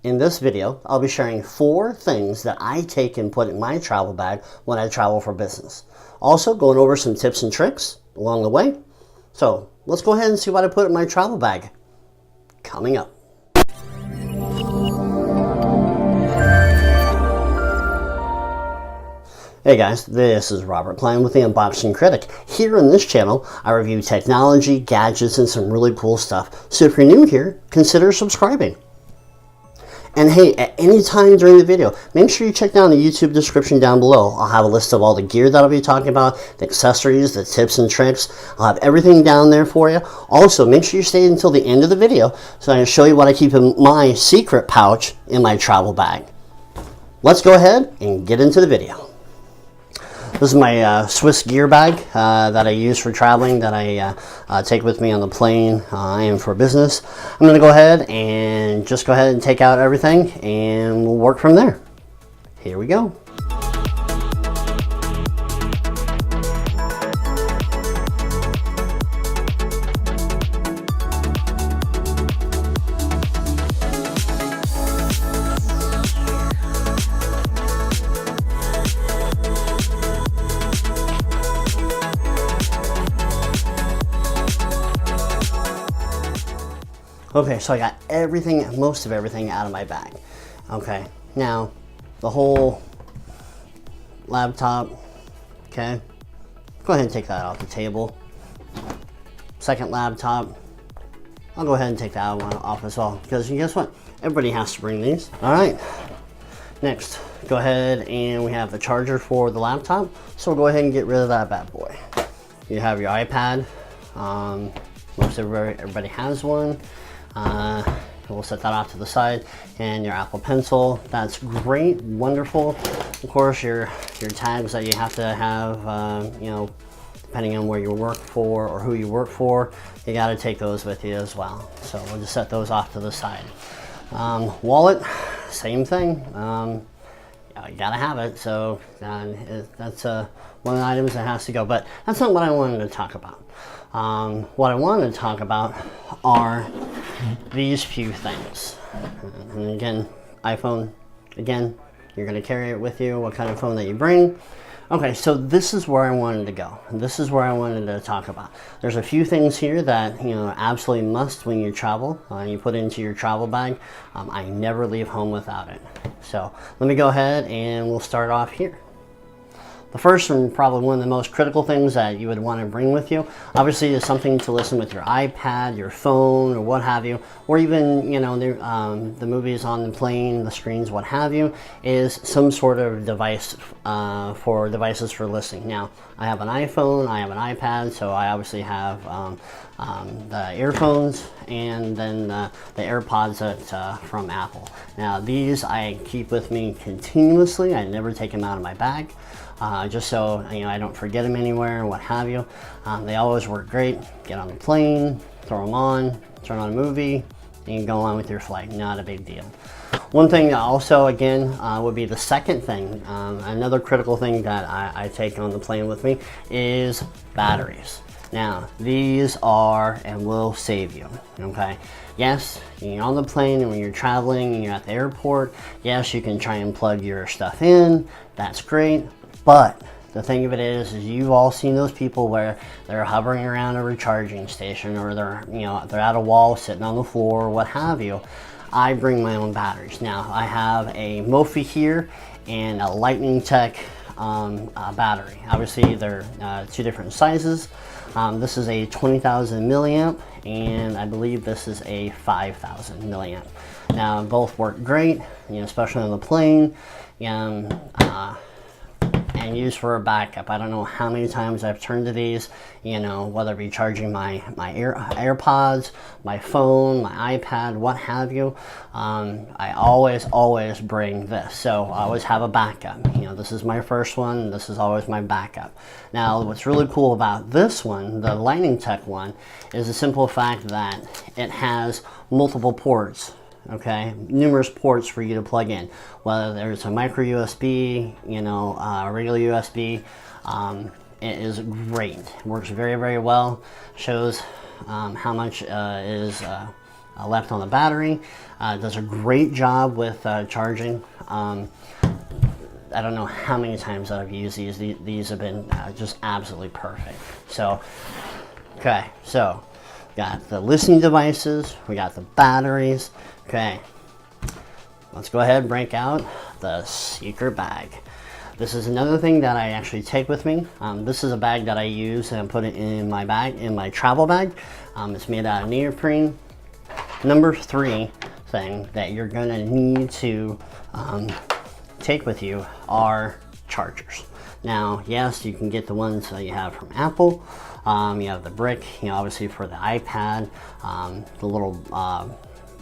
In this video, I'll be sharing 4 things that I take and put in my travel bag when I travel for business. Also going over some tips and tricks along the way. So let's go ahead and see what I put in my travel bag. Coming up. Hey guys, this is Robert Klein with the Unboxing Critic. Here on this channel, I review technology, gadgets, and some really cool stuff. So if you're new here, consider subscribing. And hey, at any time during the video, make sure you check down the YouTube description down below. I'll have a list of all the gear that I'll be talking about, the accessories, the tips and tricks. I'll have everything down there for you. Also, make sure you stay until the end of the video so I can show you what I keep in my secret pouch in my travel bag. Let's go ahead and get into the video. This is my Swiss gear bag that I use for traveling, that I take with me on the plane and for business. I'm going to go ahead and just go ahead and take out everything and we'll work from there. Here we go. Okay, so I got everything, most of everything out of my bag. Okay, now the whole laptop, okay, go ahead and take that off the table. Second laptop, I'll go ahead and take that one off as well, because guess what? Everybody has to bring these. All right, next, go ahead and we have the charger for the laptop, so we'll go ahead and get rid of that bad boy. You have your iPad, most everybody has one. We'll set that off to the side, and your Apple Pencil. That's great, wonderful. Of course, your tags that you have to have, you know, depending on where you work for or who you work for, you got to take those with you as well. So we'll just set those off to the side. Wallet, same thing. You gotta have it. So that's one of the items that has to go. But that's not what I wanted to talk about. What I wanted to talk about are these few things. And again, iPhone, again, you're going to carry it with you, what kind of phone that you bring. Okay, so this is where I wanted to go. This is where I wanted to talk about. There's a few things here that, you know, absolutely must when you travel. You put into your travel bag. I never leave home without it. So let me go ahead and we'll start off here. The first and probably one of the most critical things that you would want to bring with you, obviously, is something to listen with your iPad, your phone, or what have you, or even, you know, the movies on the plane, the screens, what have you, is some sort of device for devices for listening. Now, I have an iPhone, I have an iPad, so I obviously have the earphones and then the AirPods from Apple. Now, these I keep with me continuously. I never take them out of my bag. Just so, you know, I don't forget them anywhere or what have you. They always work great. Get on the plane, throw them on, turn on a movie, and you go on with your flight. Not a big deal. One thing also, again, would be the second thing. Another critical thing that I take on the plane with me is batteries. Now, these are and will save you, okay? Yes, you're on the plane and when you're traveling and you're at the airport, yes, you can try and plug your stuff in. That's great. But the thing of it is you've all seen those people where they're hovering around a recharging station, or they're at a wall sitting on the floor, or what have you. I bring my own batteries. Now, I have a Mophie here and a Lightning Tech battery. Obviously, they're 2 different sizes. This is a 20,000 milliamp, and I believe this is a 5,000 milliamp. Now, both work great, you know, especially on the plane. And used for a backup. I don't know how many times I've turned to these, you know, whether it be charging my AirPods, my phone, my iPad, what have you. I always bring this. So I always have a backup. You know, this is my first one. This is always my backup. Now, what's really cool about this one, the Lightning Tech one, is the simple fact that it has multiple ports. Okay, numerous ports for you to plug in, whether there's a micro USB, you know, regular USB. It is great. It works very, very well. Shows how much is left on the battery. It does a great job with charging. I don't know how many times I've used these. These have been just absolutely perfect. So, okay, so got the listening devices, we got the batteries. Okay, let's go ahead and break out the secret bag. This is another thing that I actually take with me. This is a bag that I use and put it in my bag, in my travel bag. It's made out of neoprene. Number 3 thing that you're gonna need to take with you are chargers. Now, yes, you can get the ones that you have from Apple. You have the brick, obviously for the iPad, the little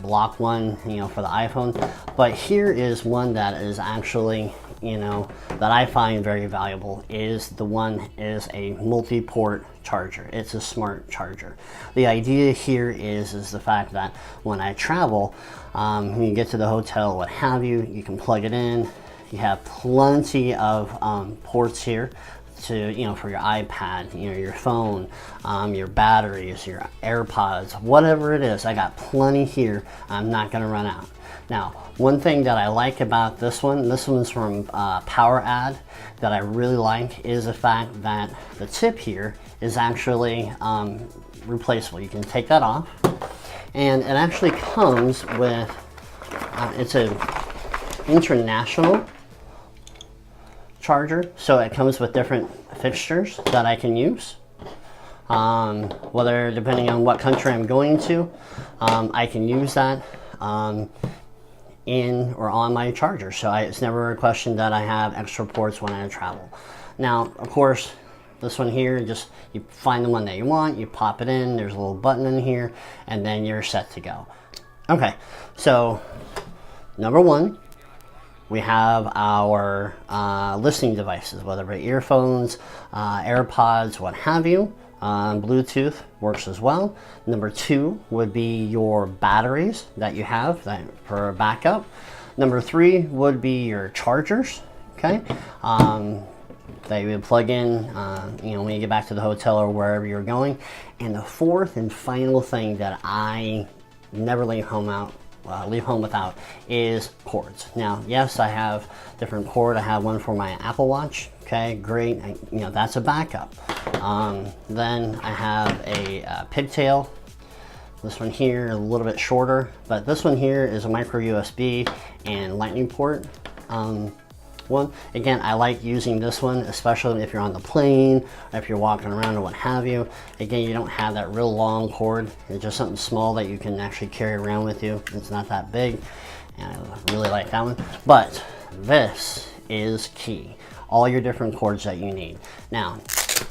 block one, for the iPhone. But here is one that is actually, that I find very valuable. Is the one is a multi-port charger. It's a smart charger. The idea here is the fact that when I travel, when you get to the hotel, what have you, you can plug it in. You have plenty of ports here to, for your iPad, your phone, your batteries, your AirPods, whatever it is. I got plenty here. I'm not going to run out. Now, one thing that I like about this one's from PowerAdd that I really like is the fact that the tip here is actually replaceable. You can take that off, and it actually comes with, it's an international charger, so it comes with different fixtures that I can use. Whether, depending on what country I'm going to, I can use that in or on my charger. So it's never a question that I have extra ports when I travel. Now, of course, this one here, just you find the one that you want, you pop it in, there's a little button in here, and then you're set to go. Okay, so number 1, we have our listening devices, whether it be earphones, AirPods, what have you. Bluetooth works as well. Number 2 would be your batteries that you have for backup. Number 3 would be your chargers, okay? That you would plug in, when you get back to the hotel or wherever you're going. And the 4th and final thing that I never leave home without is cords. Now, yes, I have different cord. I have one for my Apple Watch. Okay, great. That's a backup. Then I have a pigtail. This one here is a little bit shorter, but this one here is a micro USB and lightning port one. Again, I like using this one, especially if you're on the plane or if you're walking around or what have you. Again, you don't have that real long cord. It's just something small that you can actually carry around with you. It's not that big, and I really like that one. But this is key. All your different cords that you need. Now,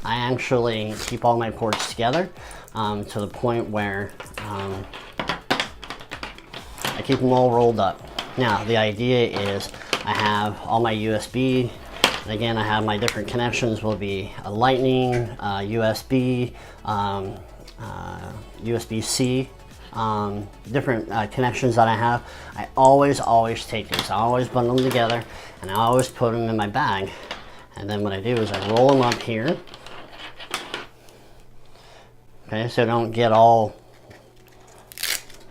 I actually keep all my cords together to the point where I keep them all rolled up. Now, the idea is I have all my USB. Again, I have my different connections will be a Lightning, USB, USB-C, different connections that I have. I always take these. I always bundle them together, and I always put them in my bag. And then what I do is I roll them up here. Okay, so don't get all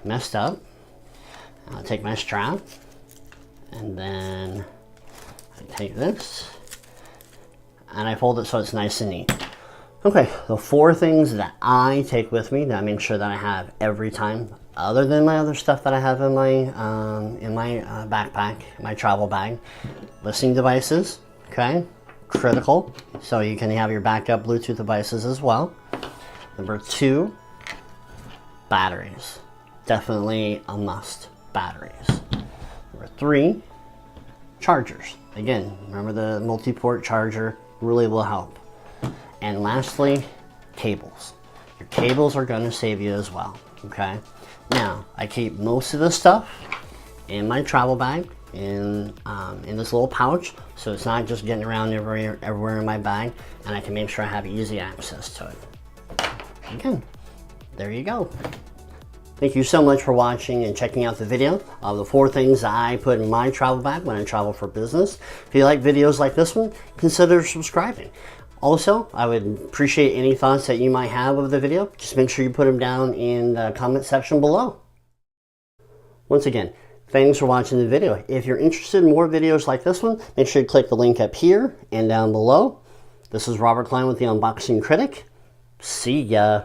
messed up. I'll take my strap, and then I take this and I fold it so it's nice and neat. Okay, the 4 things that I take with me that I make sure that I have every time, other than my other stuff that I have in my backpack, my travel bag. Listening devices, okay, critical, so you can have your backup Bluetooth devices as well. Number 2, batteries, definitely a must. Batteries. Number 3, chargers. Again, remember the multi-port charger really will help. And lastly, cables. Your cables are going to save you as well. Okay. Now, I keep most of this stuff in my travel bag, in this little pouch, so it's not just getting around everywhere in my bag, and I can make sure I have easy access to it. Again, there you go. Thank you so much for watching and checking out the video of the 4 things I put in my travel bag when I travel for business. If you like videos like this one, consider subscribing. Also, I would appreciate any thoughts that you might have of the video. Just make sure you put them down in the comment section below. Once again, thanks for watching the video. If you're interested in more videos like this one, make sure you click the link up here and down below. This is Robert Klein with the Unboxing Critic. See ya.